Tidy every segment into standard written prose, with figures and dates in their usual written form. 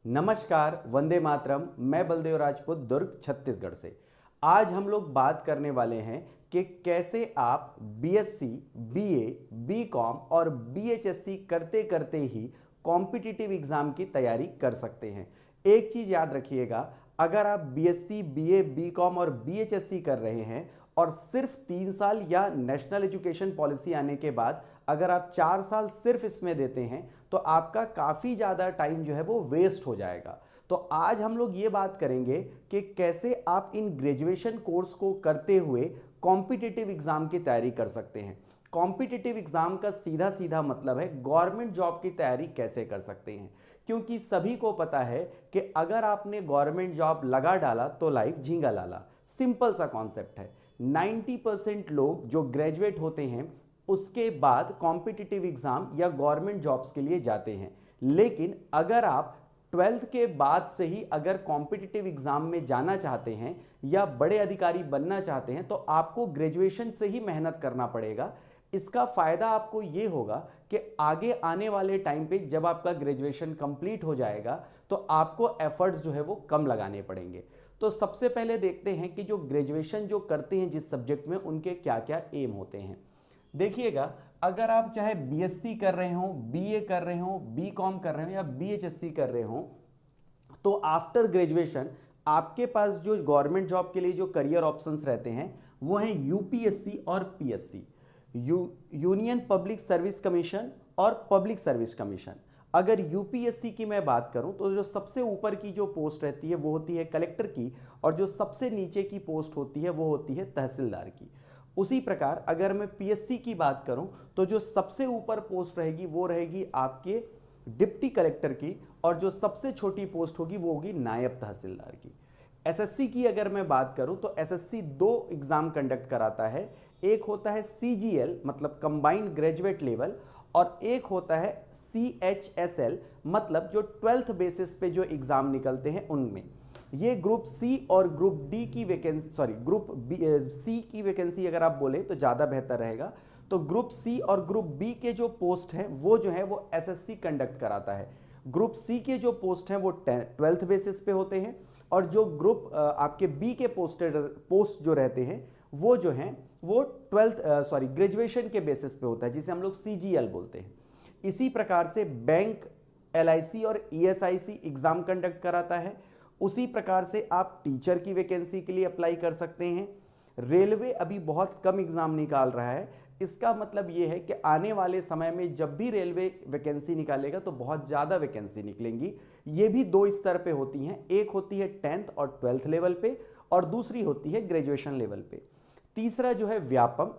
नमस्कार, वंदे मातरम। मैं बलदेव राजपूत, दुर्ग, छत्तीसगढ़ से। आज हम लोग बात करने वाले हैं कि कैसे आप बीएससी, बीए, बीकॉम और बीएचएससी करते करते ही कॉम्पिटिटिव एग्जाम की तैयारी कर सकते हैं। एक चीज याद रखिएगा, अगर आप बीएससी, बीए, बीकॉम और बीएचएससी कर रहे हैं और सिर्फ 3 साल या नेशनल एजुकेशन पॉलिसी आने के बाद अगर आप 4 साल सिर्फ इसमें देते हैं तो आपका काफ़ी ज़्यादा टाइम जो है वो वेस्ट हो जाएगा। तो आज हम लोग ये बात करेंगे कि कैसे आप इन ग्रेजुएशन कोर्स को करते हुए कॉम्पिटिटिव एग्जाम की तैयारी कर सकते हैं। कॉम्पिटिटिव एग्जाम का सीधा सीधा मतलब है गवर्नमेंट जॉब की तैयारी कैसे कर सकते हैं, क्योंकि सभी को पता है कि अगर आपने गवर्नमेंट जॉब लगा डाला तो लाइफ झींगा लाला। सिंपल सा कॉन्सेप्ट है। 90% लोग जो ग्रेजुएट होते हैं उसके बाद कॉम्पिटिटिव एग्जाम या गवर्नमेंट जॉब्स के लिए जाते हैं, लेकिन अगर आप 12th के बाद से ही अगर कॉम्पिटिटिव एग्जाम में जाना चाहते हैं या बड़े अधिकारी बनना चाहते हैं तो आपको ग्रेजुएशन से ही मेहनत करना पड़ेगा। इसका फायदा आपको ये होगा कि आगे आने वाले टाइम पे जब आपका ग्रेजुएशन कंप्लीट हो जाएगा तो आपको एफर्ट्स जो है वो कम लगाने पड़ेंगे। तो सबसे पहले देखते हैं कि जो ग्रेजुएशन जो करते हैं जिस सब्जेक्ट में, उनके क्या क्या एम होते हैं। देखिएगा, अगर आप चाहे बीएससी कर रहे हो, बीए कर रहे हो, बीकॉम कर रहे हो या बीएचएससी कर रहे हो, तो आफ्टर ग्रेजुएशन आपके पास जो गवर्नमेंट जॉब के लिए जो करियर ऑप्शंस रहते हैं वो हैं यूपीएससी और PSC, union public service commission और पब्लिक सर्विस कमीशन। अगर यूपीएससी की मैं बात करूं तो जो सबसे ऊपर की जो पोस्ट रहती है वो होती है कलेक्टर की, और जो सबसे नीचे की पोस्ट होती है वो होती है तहसीलदार की। उसी प्रकार अगर मैं पीएससी की बात करूं तो जो सबसे ऊपर पोस्ट रहेगी वो रहेगी आपके डिप्टी कलेक्टर की, और जो सबसे छोटी पोस्ट होगी वो होगी नायब तहसीलदार की। एसएससी की अगर मैं बात करूं तो एसएससी 2 एग्जाम कंडक्ट कराता है। एक होता है सीजीएल मतलब कंबाइंड ग्रेजुएट लेवल, और एक होता है सीएचएसएल मतलब जो 12th बेसिस पे जो एग्जाम निकलते हैं उनमें। ये ग्रुप सी और ग्रुप डी की वैकेंसी, ग्रुप सी की वैकेंसी अगर आप बोले तो ज़्यादा बेहतर रहेगा। तो ग्रुप सी और ग्रुप बी के जो पोस्ट हैं वो जो है वो एसएससी कंडक्ट कराता है। ग्रुप सी के जो पोस्ट हैं वो 12th बेसिस पे होते हैं, और जो ग्रुप आपके बी के पोस्ट जो रहते हैं वो जो हैं वो ग्रेजुएशन के बेसिस पे होता है, जिसे हम लोग सीजीएल बोलते हैं। इसी प्रकार से बैंक, एलआईसी और ईएसआईसी एग्जाम कंडक्ट कराता है। उसी प्रकार से आप टीचर की वैकेंसी के लिए अप्लाई कर सकते हैं। रेलवे अभी बहुत कम एग्जाम निकाल रहा है। इसका मतलब ये है कि आने वाले समय में जब भी रेलवे वैकेंसी निकालेगा तो बहुत ज़्यादा वैकेंसी निकलेंगी। ये भी 2 स्तर पे होती हैं, एक होती है 10th और 12th लेवल पे, और दूसरी होती है ग्रेजुएशन लेवल पे। तीसरा जो है व्यापम,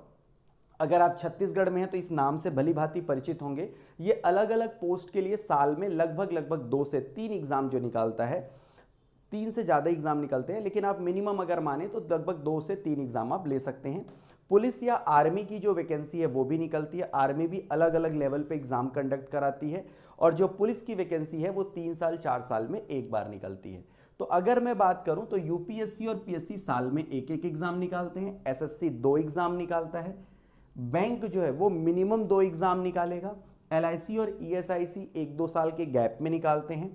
अगर आप छत्तीसगढ़ में हैं तो इस नाम से भली भांति परिचित होंगे। ये अलग अलग पोस्ट के लिए साल में लगभग 2 से 3 एग्जाम जो निकालता है, 3 से ज़्यादा एग्जाम निकलते हैं, लेकिन आप मिनिमम अगर माने तो लगभग 2 से 3 एग्जाम आप ले सकते हैं। पुलिस या आर्मी की जो वैकेंसी है वो भी निकलती है। आर्मी भी अलग अलग लेवल पे एग्जाम कंडक्ट कराती है, और जो पुलिस की वैकेंसी है वो 3 साल 4 साल में एक बार निकलती है। तो अगर मैं बात करूं तो यूपीएससी और पीएससी साल में एक एक एग्जाम निकालते हैं। एसएससी 2 एग्जाम निकालता है। बैंक जो है वो मिनिमम 2 एग्जाम निकालेगा। एलआईसी और ईएसआईसी 1-2 साल के गैप में निकालते हैं।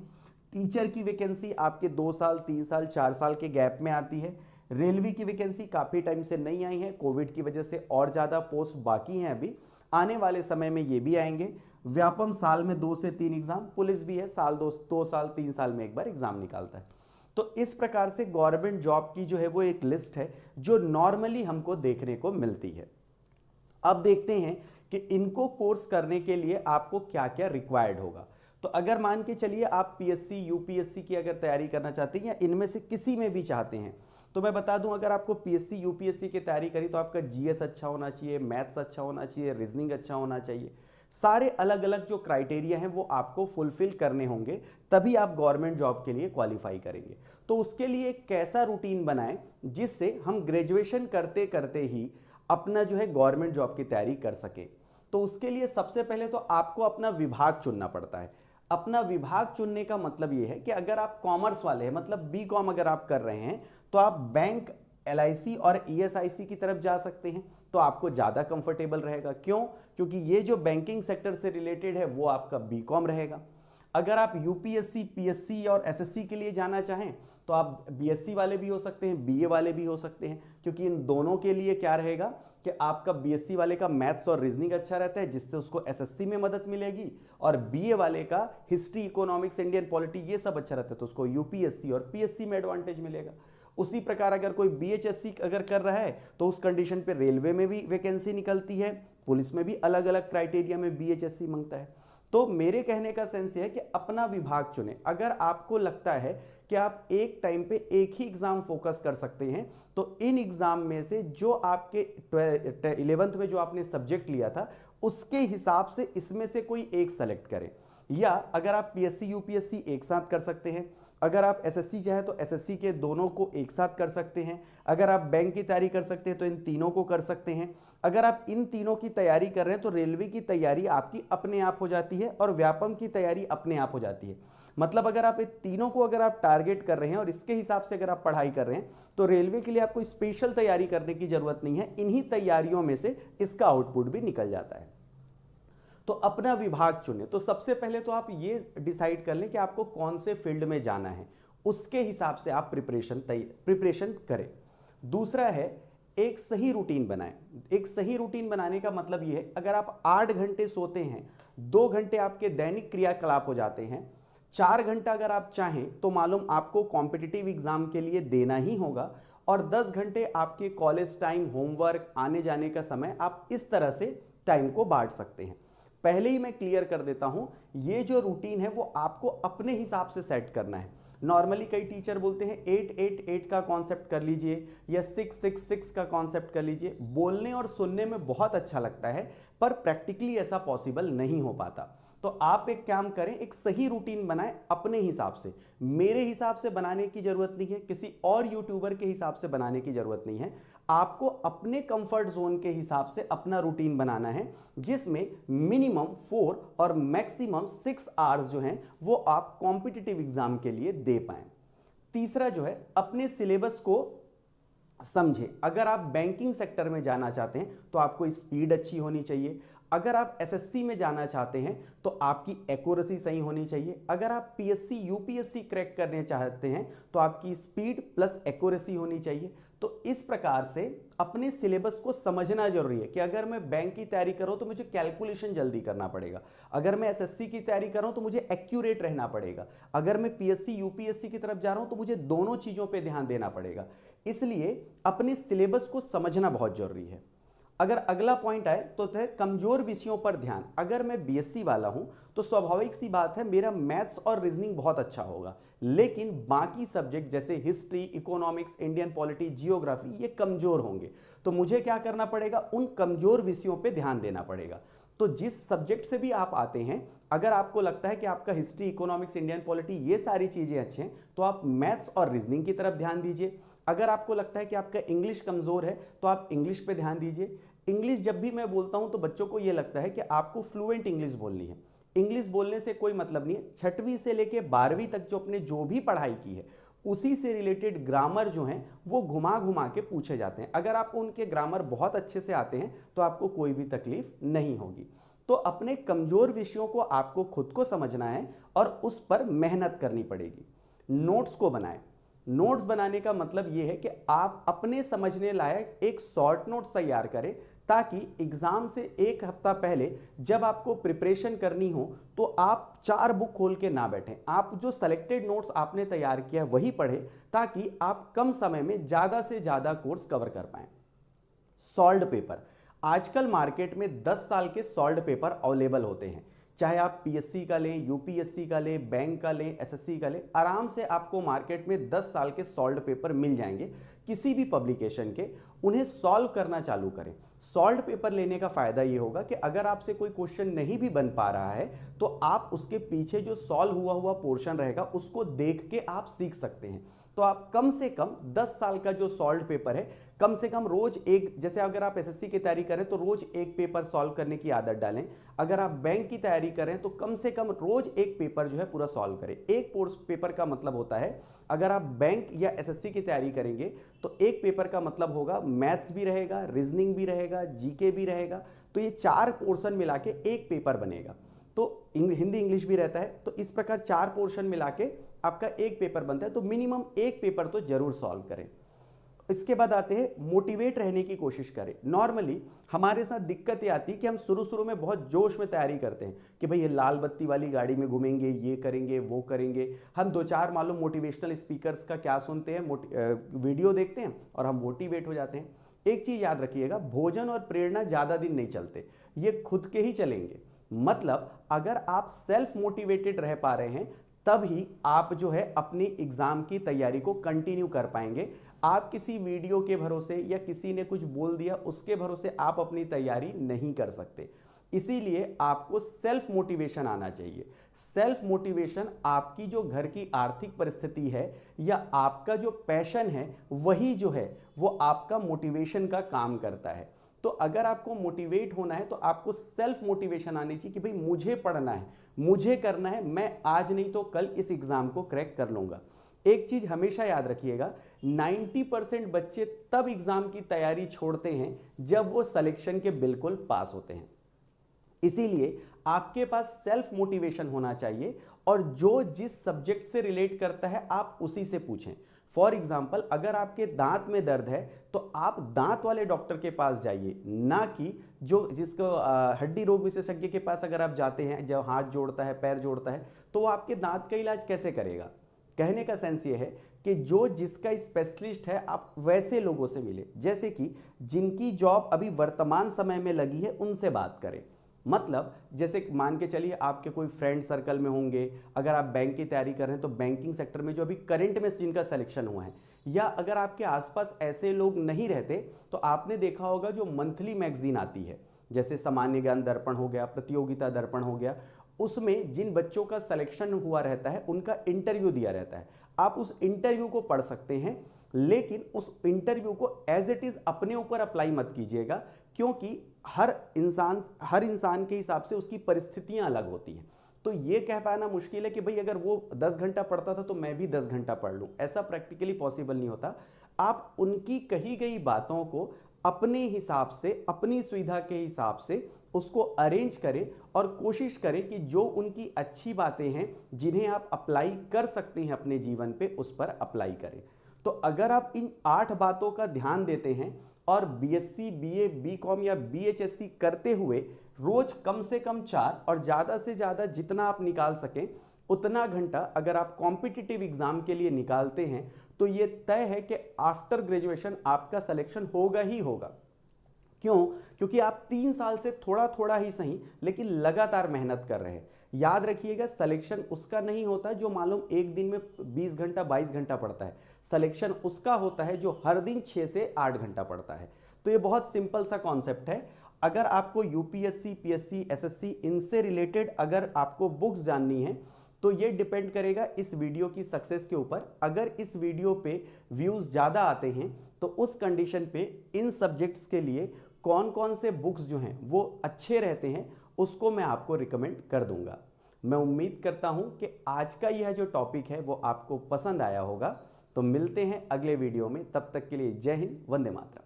टीचर की वैकेंसी आपके 2 साल, 3 साल, 4 साल के गैप में आती है। रेलवे की वैकेंसी काफ़ी टाइम से नहीं आई है, कोविड की वजह से और ज़्यादा पोस्ट बाकी हैं अभी, आने वाले समय में ये भी आएंगे। व्यापम साल में 2 से 3 एग्जाम, पुलिस भी है साल 2 साल 3 साल में एक बार एग्जाम निकालता है। तो इस प्रकार से गवर्नमेंट जॉब की जो है वो एक लिस्ट है जो नॉर्मली हमको देखने को मिलती है। अब देखते हैं कि इनको कोर्स करने के लिए आपको क्या क्या रिक्वायर्ड होगा। तो अगर मान के चलिए आप पीएससी, यूपीएससी की अगर तैयारी करना चाहते हैं या इनमें से किसी में भी चाहते हैं, तो मैं बता दूं, अगर आपको पीएससी, यूपीएससी की तैयारी करी तो आपका जीएस अच्छा होना चाहिए, मैथ्स अच्छा होना चाहिए, रीजनिंग अच्छा होना चाहिए। सारे अलग अलग जो क्राइटेरिया हैं वो आपको फुलफिल करने होंगे, तभी आप गवर्नमेंट जॉब के लिए क्वालिफाई करेंगे। तो उसके लिए एक कैसा रूटीन बनाएं जिससे हम ग्रेजुएशन करते करते ही अपना जो है गवर्नमेंट जॉब की तैयारी कर सके। तो उसके लिए सबसे पहले तो आपको अपना विभाग चुनना पड़ता है। अपना विभाग चुनने का मतलब ये है कि अगर आप कॉमर्स वाले हैं, मतलब बीकॉम अगर आप कर रहे हैं, तो आप बैंक, एलआईसी और ईएसआईसी की तरफ जा सकते हैं, तो आपको ज़्यादा कंफर्टेबल रहेगा। क्यों? क्योंकि ये जो बैंकिंग सेक्टर से रिलेटेड है वो आपका बीकॉम रहेगा। अगर आप यूपीएससी, पीएससी और एसएससी के लिए जाना चाहें तो आप बीएससी वाले भी हो सकते हैं, बीए वाले भी हो सकते हैं, क्योंकि इन दोनों के लिए क्या रहेगा कि आपका बीएससी वाले का मैथ्स और रीजनिंग अच्छा रहता है, जिससे उसको एसएससी में मदद मिलेगी, और बीए वाले का हिस्ट्री, इकोनॉमिक्स, इंडियन पॉलिटी ये सब अच्छा रहता है तो उसको यूपीएससी और पीएससी में एडवांटेज मिलेगा। उसी प्रकार अगर कोई बीएचएससी अगर कर रहा है तो उस कंडीशन पे रेलवे में भी वैकेंसी निकलती है, पुलिस में भी अलग अलग क्राइटेरिया में बीएचएससी मांगता है। तो मेरे कहने का सेंस ये है कि अपना विभाग चुने। अगर आपको लगता है कि आप एक टाइम पे एक ही एग्जाम फोकस कर सकते हैं तो इन एग्जाम में से जो आपके 11th में जो आपने सब्जेक्ट लिया था उसके हिसाब से इसमें से कोई एक सेलेक्ट करें। या अगर आप पीएससी यूपीएससी एक साथ कर सकते हैं, अगर आप एसएससी चाहे तो एसएससी के दोनों को एक साथ कर सकते हैं, अगर आप बैंक की तैयारी कर सकते हैं तो इन तीनों को कर सकते हैं, अगर आप इन तीनों की तैयारी कर रहे हैं तो रेलवे की तैयारी आपकी अपने आप हो जाती है और व्यापम की तैयारी अपने आप हो जाती है। मतलब अगर आप इन तीनों को अगर आप टारगेट कर रहे हैं और इसके हिसाब से अगर आप पढ़ाई कर रहे हैं तो रेलवे के लिए आपको स्पेशल तैयारी करने की जरूरत नहीं है, इन्हीं तैयारियों में से इसका आउटपुट भी निकल जाता है। तो अपना विभाग चुने। तो सबसे पहले तो आप ये डिसाइड कर लें कि आपको कौन से फील्ड में जाना है, उसके हिसाब से आप प्रिपरेशन करें। दूसरा है एक सही रूटीन बनाएं। एक सही रूटीन बनाने का मतलब ये है अगर आप 8 घंटे सोते हैं, 2 घंटे आपके दैनिक क्रियाकलाप हो जाते हैं, 4 घंटा अगर आप चाहें तो मालूम आपको कॉम्पिटिटिव एग्जाम के लिए देना ही होगा, और 10 घंटे आपके कॉलेज टाइम, होमवर्क, आने जाने का समय आप इस तरह से टाइम को बांट सकते हैं। पहले ही मैं क्लियर कर देता हूं, ये जो रूटीन है वो आपको अपने हिसाब से सेट करना है। नॉर्मली कई टीचर बोलते हैं 8-8-8 का कॉन्सेप्ट कर लीजिए या 6-6-6 का कॉन्सेप्ट कर लीजिए। बोलने और सुनने में बहुत अच्छा लगता है पर प्रैक्टिकली ऐसा पॉसिबल नहीं हो पाता। तो आप एक काम करें, एक सही रूटीन बनाएं अपने हिसाब से। मेरे हिसाब से बनाने की जरूरत नहीं है, किसी और यूट्यूबर के हिसाब से बनाने की जरूरत नहीं है। आपको अपने कंफर्ट जोन के हिसाब से अपना रूटीन बनाना है जिसमें मिनिमम 4 और मैक्सिमम 6 आवर्स जो हैं वो आप कॉम्पिटिटिव एग्जाम के लिए दे पाएं। तीसरा जो है अपने सिलेबस को समझें। अगर आप बैंकिंग सेक्टर में जाना चाहते हैं तो आपको स्पीड अच्छी होनी चाहिए। अगर आप एसएससी में जाना चाहते हैं तो आपकी एक्यूरेसी सही होनी चाहिए। अगर आप पीएससी यूपीएससी क्रैक करने चाहते हैं तो आपकी स्पीड प्लस एक्यूरेसी होनी चाहिए। तो इस प्रकार से अपने सिलेबस को समझना जरूरी है कि अगर मैं बैंक की तैयारी कर रहा हूं तो मुझे कैलकुलेशन जल्दी करना पड़ेगा, अगर मैं एसएससी की तैयारी कर रहा हूं तो मुझे एक्यूरेट रहना पड़ेगा, अगर मैं पीएससी यूपीएससी की तरफ जा रहा हूं तो मुझे दोनों चीजों पे ध्यान देना पड़ेगा। इसलिए अपने सिलेबस को समझना बहुत जरूरी है। अगर अगला पॉइंट आए तो है कमजोर विषयों पर ध्यान। अगर मैं बीएससी वाला हूं तो स्वाभाविक सी बात है मेरा मैथ्स और रीजनिंग बहुत अच्छा होगा, लेकिन बाकी सब्जेक्ट जैसे history, economics, Indian polity, geography ये कमजोर होंगे। तो मुझे क्या करना पड़ेगा, उन कमजोर विषयों पे ध्यान देना पड़ेगा। तो जिस सब्जेक्ट से भी आप आते हैं, अगर आपको लगता है कि आपका हिस्ट्री, इकोनॉमिक्स, इंडियन पॉलिटी ये सारी चीजें अच्छे हैं तो आप मैथ्स और रीजनिंग की तरफ ध्यान दीजिए। अगर आपको लगता है कि आपका इंग्लिश कमजोर है तो आप इंग्लिश पे ध्यान दीजिए। इंग्लिश जब भी मैं बोलता हूं तो बच्चों को यह लगता है कि आपको फ्लुएंट इंग्लिश बोलनी है। इंग्लिश बोलने से कोई मतलब नहीं है। 6वीं से लेके 12वीं तक जो अपने जो भी पढ़ाई की है उसी से रिलेटेड ग्रामर जो है वो घुमा घुमा के पूछे जाते हैं। अगर आपको उनके ग्रामर बहुत अच्छे से आते हैं तो आपको कोई भी तकलीफ नहीं होगी। तो अपने कमजोर विषयों को आपको खुद को समझना है और उस पर मेहनत करनी पड़ेगी। नोट्स को बनाएं। नोट्स बनाने का मतलब यह है कि आप अपने समझने लायक एक शॉर्ट नोट तैयार करें ताकि एग्जाम से एक हफ्ता पहले जब आपको प्रिपरेशन करनी हो तो आप 4 बुक खोल के ना बैठें। आप जो सेलेक्टेड नोट्स आपने तैयार किया वही पढ़ें ताकि आप कम समय में ज्यादा से ज्यादा कोर्स कवर कर पाएं। सॉल्व्ड पेपर, आजकल मार्केट में 10 साल के सॉल्व्ड पेपर अवेलेबल होते हैं। चाहे आप पीएससी का लें, यूपीएससी का लें, बैंक का लें, एसएससी का लें, आराम से आपको मार्केट में 10 साल के सॉल्व्ड पेपर मिल जाएंगे किसी भी पब्लिकेशन के। उन्हें सॉल्व करना चालू करें। सॉल्व्ड पेपर लेने का फायदा ये होगा कि अगर आपसे कोई क्वेश्चन नहीं भी बन पा रहा है तो आप उसके पीछे जो सॉल्व हुआ पोर्शन रहेगा उसको देख के आप सीख सकते हैं। तो आप कम से कम 10 साल का जो सॉल्व्ड पेपर है कम से कम रोज एक, जैसे अगर आप एसएससी की तैयारी करें तो रोज एक पेपर सॉल्व करने की आदत डालें। अगर आप बैंक की तैयारी करें तो कम से कम रोज एक पेपर जो है पूरा सॉल्व करें। एक पेपर का मतलब होता है, अगर आप बैंक या एसएससी की तैयारी करेंगे तो एक पेपर का मतलब होगा मैथ्स भी रहेगा, रीजनिंग भी रहेगा, जीके भी रहेगा। तो ये 4 पोर्शन मिला के एक पेपर बनेगा। तो हिंदी इंग्लिश भी रहता है, तो इस प्रकार 4 पोर्शन मिला के आपका एक पेपर बनता है। तो मिनिमम एक पेपर तो जरूर सॉल्व करें। इसके बाद आते हैं मोटिवेट रहने की कोशिश करें। नॉर्मली हमारे साथ दिक्कत ये आती है कि हम शुरू में बहुत जोश में तैयारी करते हैं कि भाई ये लाल बत्ती वाली गाड़ी में घूमेंगे, ये करेंगे, वो करेंगे। हम 2-4 मालूम मोटिवेशनल स्पीकर्स का क्या सुनते हैं, वीडियो देखते हैं और हम मोटिवेट हो जाते हैं। एक चीज याद रखिएगा, भोजन और प्रेरणा ज्यादा दिन नहीं चलते, ये खुद के ही चलेंगे। मतलब अगर आप सेल्फ मोटिवेटेड रह पा रहे हैं तभी आप जो है अपनी एग्जाम की तैयारी को कंटिन्यू कर पाएंगे। आप किसी वीडियो के भरोसे या किसी ने कुछ बोल दिया उसके भरोसे आप अपनी तैयारी नहीं कर सकते। इसीलिए आपको सेल्फ मोटिवेशन आना चाहिए। सेल्फ मोटिवेशन आपकी जो घर की आर्थिक परिस्थिति है या आपका जो पैशन है वही जो है वो आपका मोटिवेशन का काम करता है। तो अगर आपको मोटिवेट होना है तो आपको सेल्फ मोटिवेशन आनी चाहिए कि भाई मुझे पढ़ना है, मुझे करना है, मैं आज नहीं तो कल इस एग्जाम को क्रैक कर लूंगा। एक चीज हमेशा याद रखिएगा, 90% बच्चे तब एग्जाम की तैयारी छोड़ते हैं जब वो सिलेक्शन के बिल्कुल पास होते हैं। इसीलिए आपके पास सेल्फ मोटिवेशन होना चाहिए और जो जिस सब्जेक्ट से रिलेट करता है आप उसी से पूछें। फॉर एग्जाम्पल, अगर आपके दांत में दर्द है तो आप दांत वाले डॉक्टर के पास जाइए, ना कि जिसको हड्डी रोग विशेषज्ञ के पास अगर आप जाते हैं, जब हाथ जोड़ता है, पैर जोड़ता है, तो वो आपके दांत का इलाज कैसे करेगा। कहने का सेंस ये है कि जो जिसका स्पेशलिस्ट है आप वैसे लोगों से मिले, जैसे कि जिनकी जॉब अभी वर्तमान समय में लगी है उनसे बात करें। मतलब जैसे मान के चलिए आपके कोई फ्रेंड सर्कल में होंगे, अगर आप बैंक की तैयारी कर रहे हैं तो बैंकिंग सेक्टर में जो अभी करंट में जिनका सिलेक्शन हुआ है, या अगर आपके आसपास ऐसे लोग नहीं रहते तो आपने देखा होगा जो मंथली मैगजीन आती है, जैसे सामान्य ज्ञान दर्पण हो गया, प्रतियोगिता दर्पण हो गया, उसमें जिन बच्चों का सिलेक्शन हुआ रहता है उनका इंटरव्यू दिया रहता है। आप उस इंटरव्यू को पढ़ सकते हैं, लेकिन उस इंटरव्यू को एज इट इज अपने ऊपर अप्लाई मत कीजिएगा, क्योंकि हर इंसान के हिसाब से उसकी परिस्थितियां अलग होती हैं। तो ये कह पाना मुश्किल है कि भाई अगर वो 10 घंटा पढ़ता था तो मैं भी 10 घंटा पढ़ लूं, ऐसा प्रैक्टिकली पॉसिबल नहीं होता। आप उनकी कही गई बातों को अपने हिसाब से, अपनी सुविधा के हिसाब से उसको अरेंज करें और कोशिश करें कि जो उनकी अच्छी बातें हैं जिन्हें आप अप्लाई कर सकते हैं अपने जीवन पे, उस पर अप्लाई करें। तो अगर आप इन 8 बातों का ध्यान देते हैं और बीएससी, बीए, बीकॉम या बीएचएससी करते हुए रोज कम से कम 4 और ज़्यादा से ज़्यादा जितना आप निकाल सकें उतना घंटा अगर आप कॉम्पिटिटिव एग्जाम के लिए निकालते हैं तो ये तय है कि आफ्टर ग्रेजुएशन आपका सिलेक्शन होगा ही होगा। क्यों? क्योंकि आप 3 साल से थोड़ा थोड़ा ही सही लेकिन लगातार मेहनत कर रहे हैं। याद रखिएगा, सिलेक्शन उसका नहीं होता जो मालूम एक दिन में 20 घंटा 22 घंटा पढ़ता है। सिलेक्शन उसका होता है जो हर दिन 6 से 8 घंटा पढ़ता है। तो ये बहुत सिंपल सा कॉन्सेप्ट है। अगर आपको यूपीएससी, पीएससी, एसएससी इनसे रिलेटेड अगर आपको बुक्स जाननी है तो ये डिपेंड करेगा इस वीडियो की सक्सेस के ऊपर। अगर इस वीडियो पे व्यूज ज़्यादा आते हैं तो उस कंडीशन पे इन सब्जेक्ट्स के लिए कौन कौन से बुक्स जो हैं वो अच्छे रहते हैं उसको मैं आपको रिकमेंड कर दूंगा। मैं उम्मीद करता हूं कि आज का यह जो टॉपिक है वो आपको पसंद आया होगा। तो मिलते हैं अगले वीडियो में, तब तक के लिए जय हिंद, वंदे मातरम।